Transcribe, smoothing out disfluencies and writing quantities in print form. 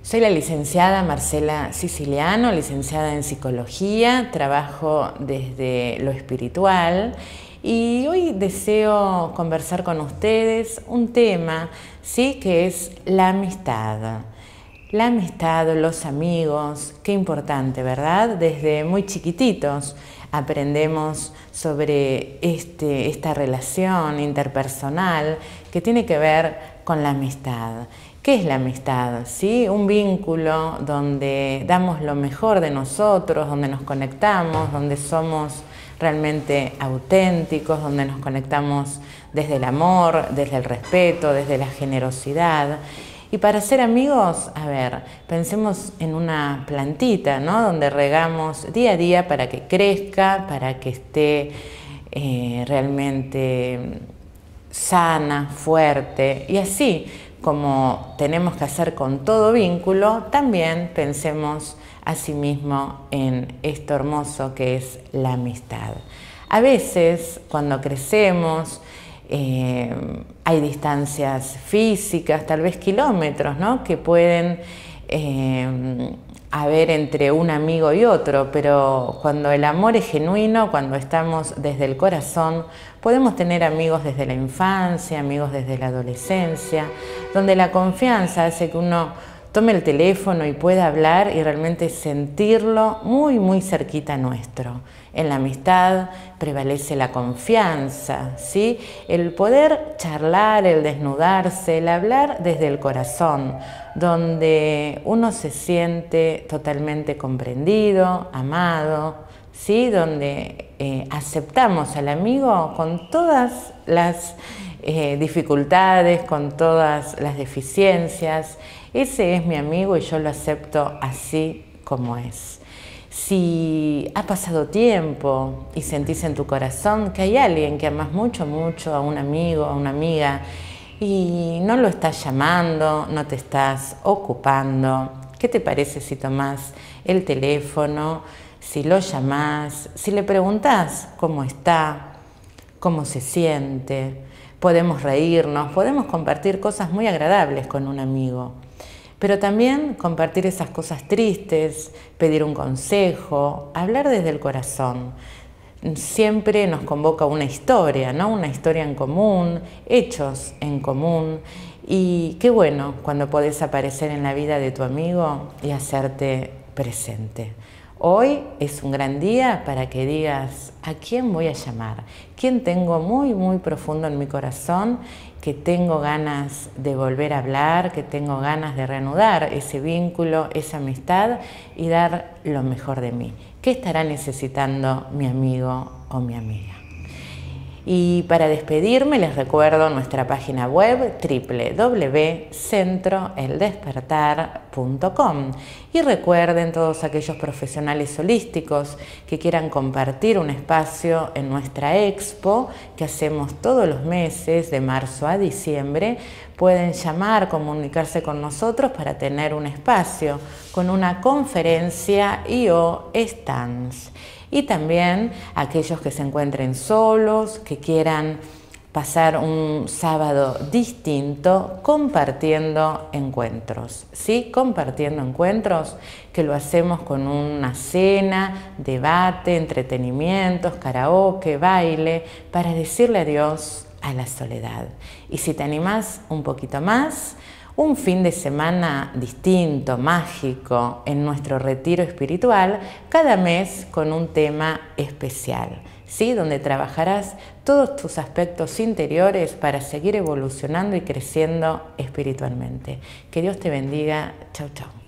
Soy la licenciada Marcela Siciliano, licenciada en Psicología, trabajo desde lo espiritual y hoy deseo conversar con ustedes un tema, ¿sí? Que es la amistad. La amistad, los amigos, qué importante, ¿verdad? Desde muy chiquititos aprendemos sobre esta relación interpersonal que tiene que ver con la amistad. ¿Qué es la amistad? ¿Sí? Un vínculo donde damos lo mejor de nosotros, donde nos conectamos, donde somos realmente auténticos, donde nos conectamos desde el amor, desde el respeto, desde la generosidad. Y para ser amigos, a ver, pensemos en una plantita, ¿no? Donde regamos día a día para que crezca, para que esté realmente sana, fuerte. Y así como tenemos que hacer con todo vínculo, también pensemos asimismo en esto hermoso que es la amistad. A veces, cuando crecemos, hay distancias físicas, tal vez kilómetros, ¿no? Que pueden haber entre un amigo y otro, pero cuando el amor es genuino, cuando estamos desde el corazón, podemos tener amigos desde la infancia, amigos desde la adolescencia, donde la confianza hace que uno tome el teléfono y pueda hablar y realmente sentirlo muy, muy cerquita nuestro. En la amistad prevalece la confianza, ¿sí? El poder charlar, el desnudarse, el hablar desde el corazón, donde uno se siente totalmente comprendido, amado, ¿sí? Donde aceptamos al amigo con todas las dificultades, con todas las deficiencias. Ese es mi amigo y yo lo acepto así como es. Si ha pasado tiempo y sentís en tu corazón que hay alguien que amas mucho, mucho, a un amigo, a una amiga, y no lo estás llamando, no te estás ocupando, ¿qué te parece si tomás el teléfono, si lo llamás, si le preguntás cómo está, cómo se siente? Podemos reírnos, podemos compartir cosas muy agradables con un amigo. Pero también compartir esas cosas tristes, pedir un consejo, hablar desde el corazón. Siempre nos convoca una historia, ¿no? Una historia en común, hechos en común. Y qué bueno cuando podés aparecer en la vida de tu amigo y hacerte presente. Hoy es un gran día para que digas a quién voy a llamar, quién tengo muy, muy profundo en mi corazón, que tengo ganas de volver a hablar, que tengo ganas de reanudar ese vínculo, esa amistad y dar lo mejor de mí. ¿Qué estará necesitando mi amigo o mi amiga? Y para despedirme les recuerdo nuestra página web www.centroeldespertar.com y recuerden todos aquellos profesionales holísticos que quieran compartir un espacio en nuestra expo que hacemos todos los meses de marzo a diciembre, pueden llamar, comunicarse con nosotros para tener un espacio con una conferencia y o stands. Y también aquellos que se encuentren solos, que quieran pasar un sábado distinto compartiendo encuentros, ¿sí? Compartiendo encuentros que lo hacemos con una cena, debate, entretenimientos, karaoke, baile, para decirle adiós a la soledad. Y si te animás un poquito más, un fin de semana distinto, mágico, en nuestro retiro espiritual, cada mes con un tema especial, ¿sí? Donde trabajarás todos tus aspectos interiores para seguir evolucionando y creciendo espiritualmente. Que Dios te bendiga. Chau, chau.